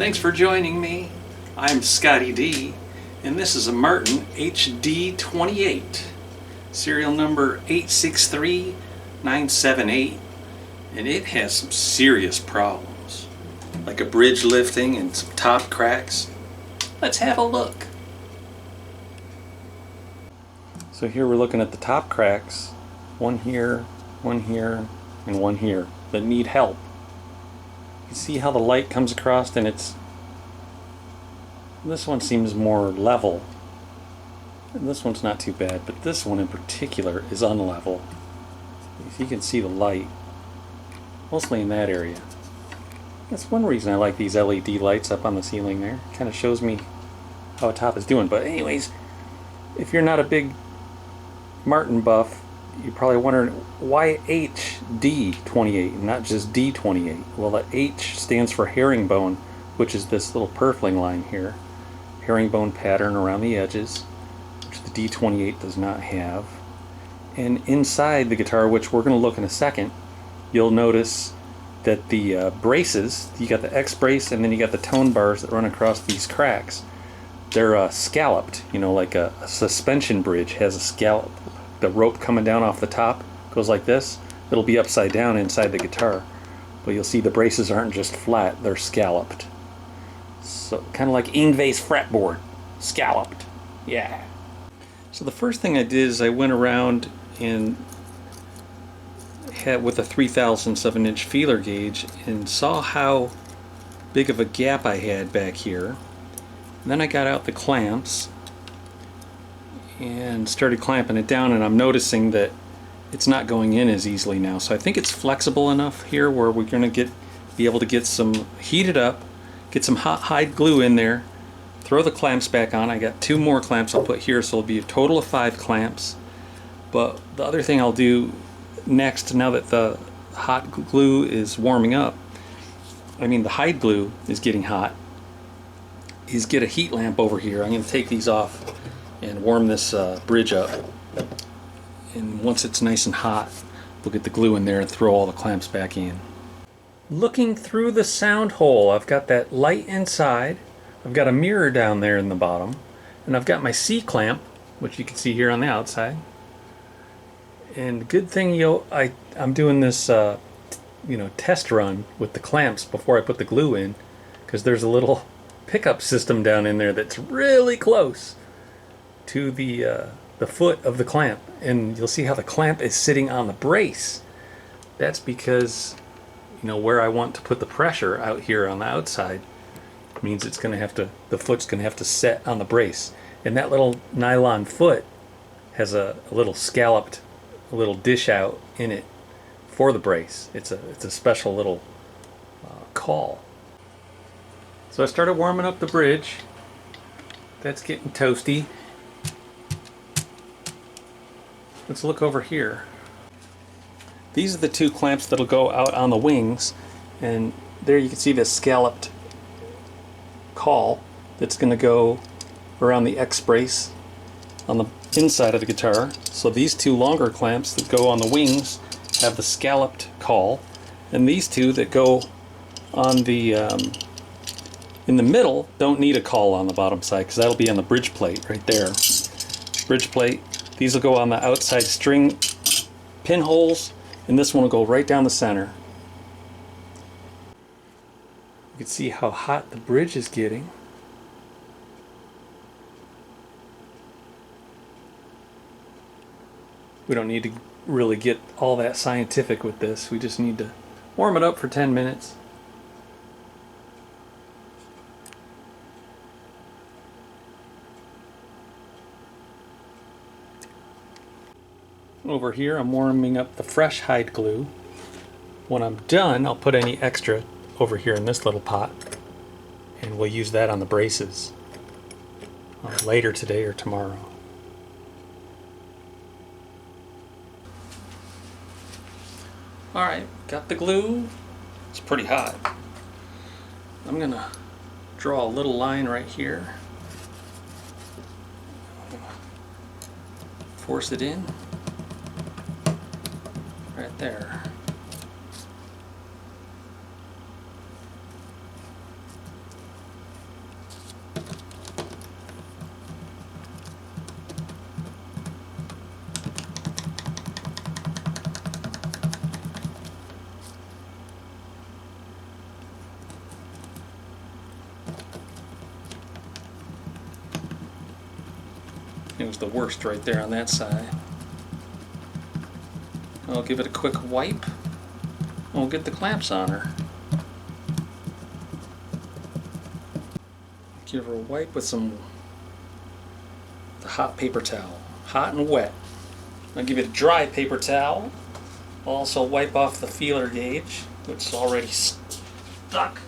Thanks for joining me. I'm Scotty D, and this is a Martin HD28, serial number 863978, and it has some serious problems, like a bridge lifting and some top cracks. Let's have a look. So here we're looking at the top cracks, one here, and one here, that need help. You see how the light comes across, and this one seems more level, and this one's not too bad, but this one in particular is unlevel. If you can see the light, mostly in that area. That's one reason I like these LED lights up on the ceiling there. Kind of shows me how a top is doing. But anyways, if you're not a big Martin buff, you're probably wondering why HD28 and not just D28. Well, the H stands for herringbone, which is this little purfling line here. Herringbone pattern around the edges, which the D28 does not have. And inside the guitar, which we're going to look in a second, you'll notice that the braces, you got the X brace and then you got the tone bars that run across these cracks. They're scalloped, you know, like a suspension bridge has a scallop. The rope coming down off the top goes like this. It'll be upside down inside the guitar, but you'll see the braces aren't just flat, they're scalloped. So kind of like Ingves fretboard, scalloped. Yeah. So the first thing I did is I went around and had with a 3/1000 feeler gauge and saw how big of a gap I had back here. And then I got out the clamps and started clamping it down, and I'm noticing that it's not going in as easily now. So I think it's flexible enough here where we're going to be able to get some heated up, get some hot hide glue in there, throw the clamps back on. I got 2 more clamps I'll put here, so it'll be a total of 5 clamps. But the other thing I'll do next, now that the hot glue is warming up, I mean the hide glue is getting hot, is get a heat lamp over here. I'm going to take these off and warm this bridge up, and once it's nice and hot, we'll get the glue in there and throw all the clamps back in. Looking through the sound hole, I've got that light inside, I've got a mirror down there in the bottom, and I've got my C-clamp, which you can see here on the outside. And good thing I'm doing this test run with the clamps before I put the glue in, because there's a little pickup system down in there that's really close to the foot of the clamp, and you'll see how the clamp is sitting on the brace. That's because where I want to put the pressure out here on the outside means it's going to have to, the foot's going to have to set on the brace, and that little nylon foot has a little scalloped, a little dish out in it for the brace. It's a special little call. So I started warming up the bridge. That's getting toasty. Let's look over here. These are the 2 clamps that'll go out on the wings, and there you can see this scalloped caul that's going to go around the X brace on the inside of the guitar. So these 2 longer clamps that go on the wings have the scalloped caul, and these 2 that go on the in the middle don't need a caul on the bottom side, because that'll be on the bridge plate right there. Bridge plate. These will go on the outside string pinholes, and this one will go right down the center. You can see how hot the bridge is getting. We don't need to really get all that scientific with this. We just need to warm it up for 10 minutes. Over here I'm warming up the fresh hide glue. When I'm done, I'll put any extra over here in this little pot, and we'll use that on the braces later today or tomorrow. Alright, got the glue. It's pretty hot. I'm gonna draw a little line right here. Force it in. Right there. It was the worst right there on that side. I'll give it a quick wipe. We'll get the clamps on her. Give her a wipe with the hot paper towel. Hot and wet. I'll give it a dry paper towel. I'll also wipe off the feeler gauge, which is already stuck.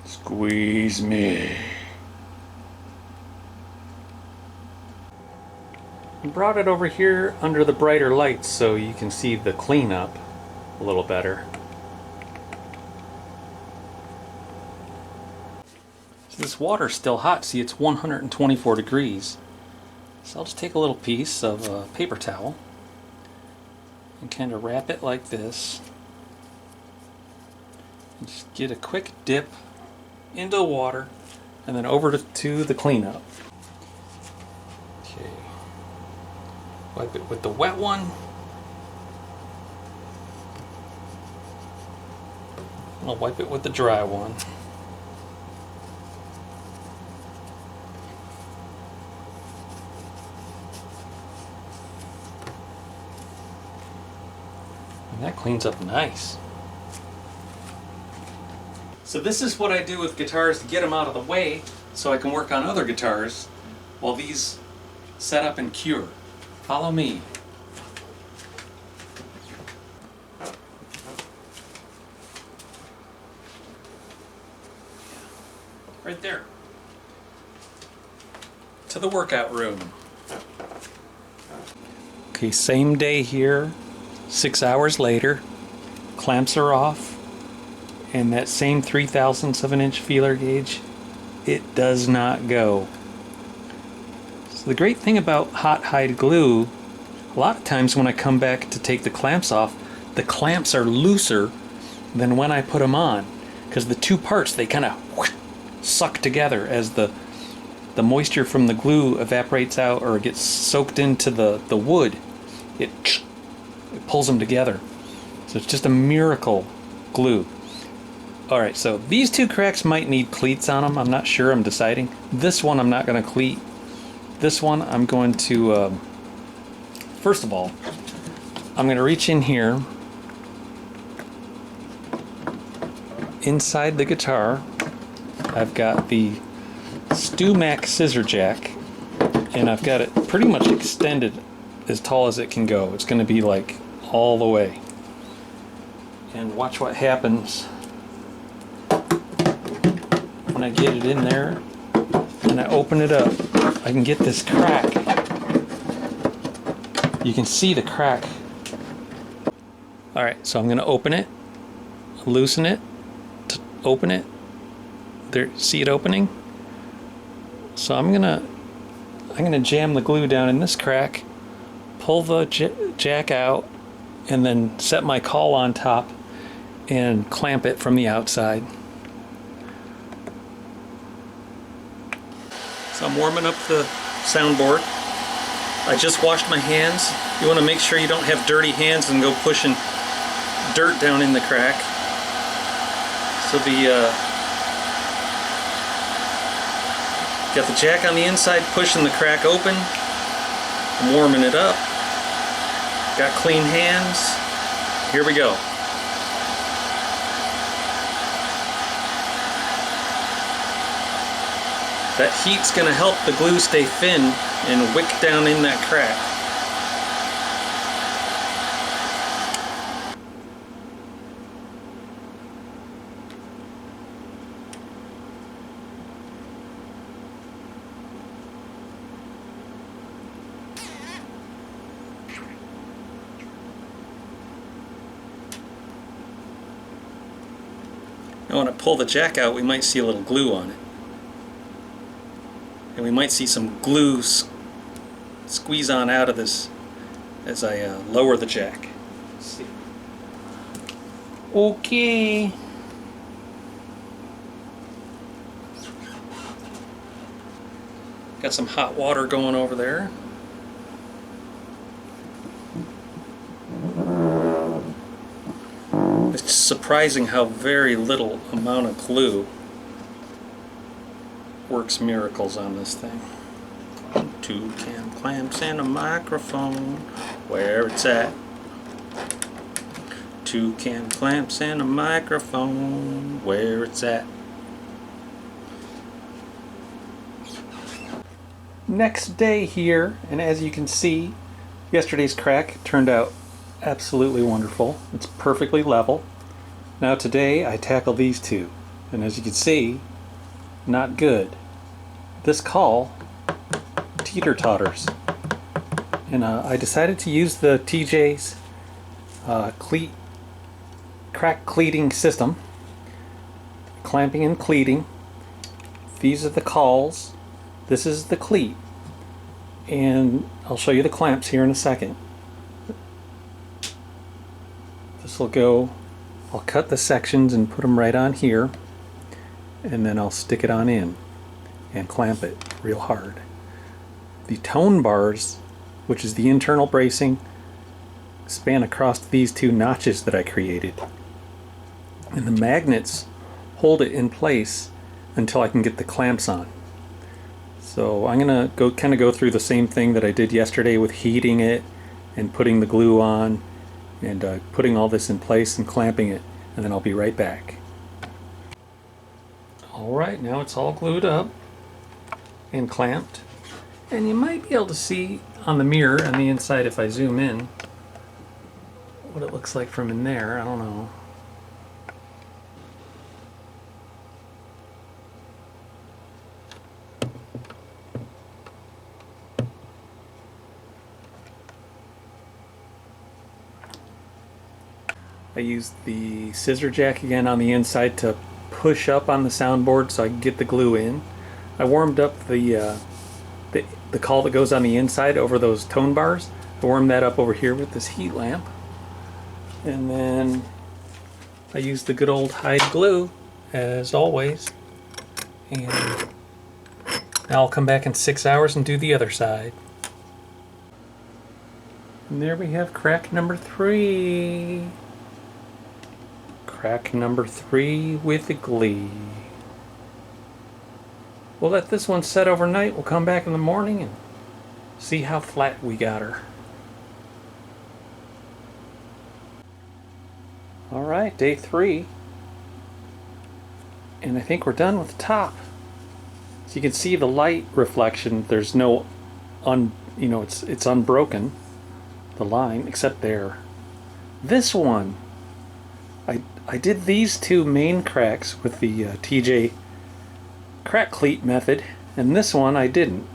Squeeze me. I brought it over here under the brighter lights so you can see the cleanup a little better. So this water's still hot. See, it's 124 degrees. So I'll just take a little piece of paper towel and kind of wrap it like this. And just get a quick dip into the water and then over to the cleanup. Okay. Wipe it with the wet one. I'll wipe it with the dry one. And that cleans up nice. So this is what I do with guitars to get them out of the way so I can work on other guitars while these set up and cure. Follow me. Right there. To the workout room. Okay, same day here, 6 hours later. Clamps are off. And that same 3/1000 of an inch feeler gauge, it does not go. So the great thing about hot hide glue, a lot of times when I come back to take the clamps off, the clamps are looser than when I put them on, because the two parts, they kind of suck together as the moisture from the glue evaporates out or gets soaked into the wood. It pulls them together. So it's just a miracle glue. Alright, so these two cracks might need cleats on them. I'm not sure. I'm deciding. This one I'm not going to cleat. This one I'm going to, first of all, I'm going to reach in here inside the guitar. I've got the StewMac scissor jack, and I've got it pretty much extended as tall as it can go. It's going to be like all the way. And watch what happens when I get it in there and I open it up. I can get this crack. You can see the crack. Alright, so I'm going to open it, loosen it, to open it. There, see it opening? So I'm gonna jam the glue down in this crack, pull the jack out, and then set my caul on top and clamp it from the outside. So I'm warming up the soundboard. I just washed my hands. You want to make sure you don't have dirty hands and go pushing dirt down in the crack. So got the jack on the inside pushing the crack open. I'm warming it up. Got clean hands. Here we go. That heat's going to help the glue stay thin and wick down in that crack. Now when I pull the jack out, we might see a little glue on it. And we might see some glue squeeze on out of this as I lower the jack. Let's see. Okay. Got some hot water going over there. It's surprising how very little amount of glue works miracles on this thing. 2 cam clamps and a microphone, where it's at. 2 cam clamps and a microphone, where it's at. Next day here, and as you can see, yesterday's crack turned out absolutely wonderful. It's perfectly level. Now today I tackle these two, and as you can see, not good. This call teeter-totters, and I decided to use the TJ's crack cleating system, clamping and cleating. These are the calls, this is the cleat, and I'll show you the clamps here in a second. This will go, I'll cut the sections and put them right on here, and then I'll stick it on in and clamp it real hard. The tone bars, which is the internal bracing, span across these 2 notches that I created, and the magnets hold it in place until I can get the clamps on. So I'm gonna go through the same thing that I did yesterday with heating it and putting the glue on and putting all this in place and clamping it, and then I'll be right back. Alright, now it's all glued up and clamped, and you might be able to see on the mirror on the inside if I zoom in what it looks like from in there. I don't know. I used the scissor jack again on the inside to push up on the soundboard so I can get the glue in. I warmed up the call that goes on the inside over those tone bars. I warmed that up over here with this heat lamp. And then I used the good old hide glue, as always. And now I'll come back in 6 hours and do the other side. And there we have crack number 3. Crack number 3 with glee. We'll let this one set overnight. We'll come back in the morning and see how flat we got her. Alright, day 3. And I think we're done with the top. So you can see the light reflection. There's no it's unbroken, the line, except there. This one, I did these 2 main cracks with the TJ crack cleat method, and this one I didn't,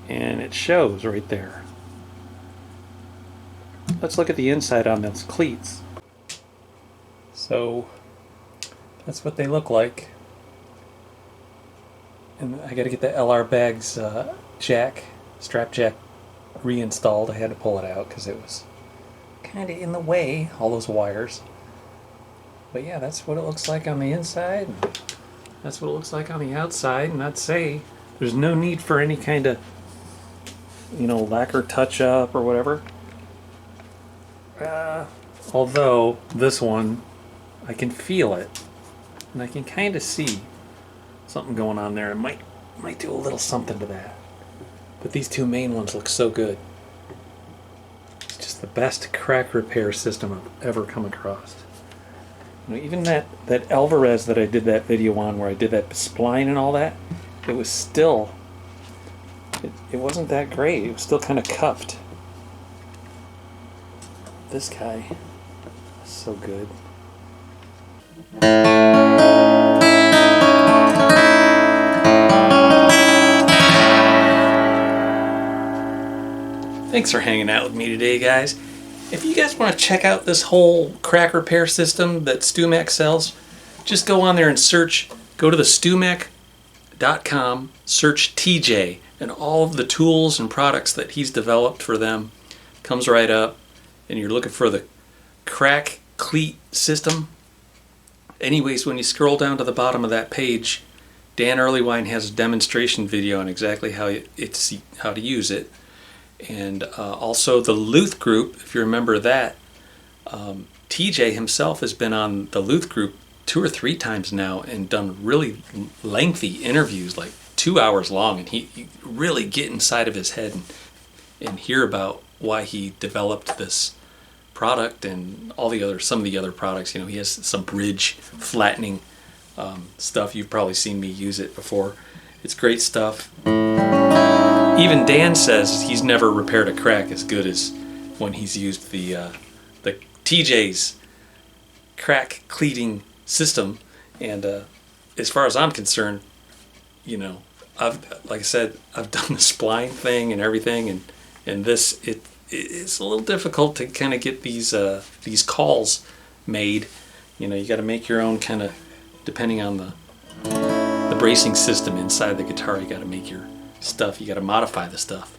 and it shows right there. Let's look at the inside on those cleats. So that's what they look like, and I got to get the LR Bags strap jack reinstalled. I had to pull it out because it was kind of in the way, all those wires. But yeah, that's what it looks like on the inside. That's what it looks like on the outside, and I'd say there's no need for any kind of, lacquer touch-up or whatever. Although, this one, I can feel it, and I can kind of see something going on there. It might do a little something to that. But these 2 main ones look so good. It's just the best crack repair system I've ever come across. Even that Alvarez that I did that video on, where I did that spline and all that, it was still, it wasn't that great. It was still kind of cuffed. This guy is so good. Thanks for hanging out with me today, guys. If you guys want to check out this whole crack repair system that StewMac sells, just go on there and search, go to the StewMac.com, search TJ, and all of the tools and products that he's developed for them comes right up, and you're looking for the crack cleat system. Anyways, when you scroll down to the bottom of that page, Dan Earlywine has a demonstration video on exactly how to use it. And also the Luth group, if you remember that, TJ himself has been on the Luth group 2 or 3 times now and done really lengthy interviews, like 2 hours long, and he really get inside of his head and hear about why he developed this product and some of the other products. You know, he has some bridge flattening stuff. You've probably seen me use it before. It's great stuff. Even Dan says he's never repaired a crack as good as when he's used the TJ's crack cleating system. And as far as I'm concerned, you know, like I said, I've done the spline thing and everything, and this it's a little difficult to kind of get these calls made. You know, you got to make your own kind of, depending on the bracing system inside the guitar. You got to make your stuff. You got to modify the stuff.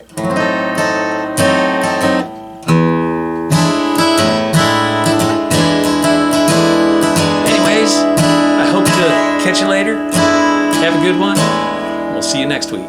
Anyways, I hope to catch you later. Have a good one. We'll see you next week.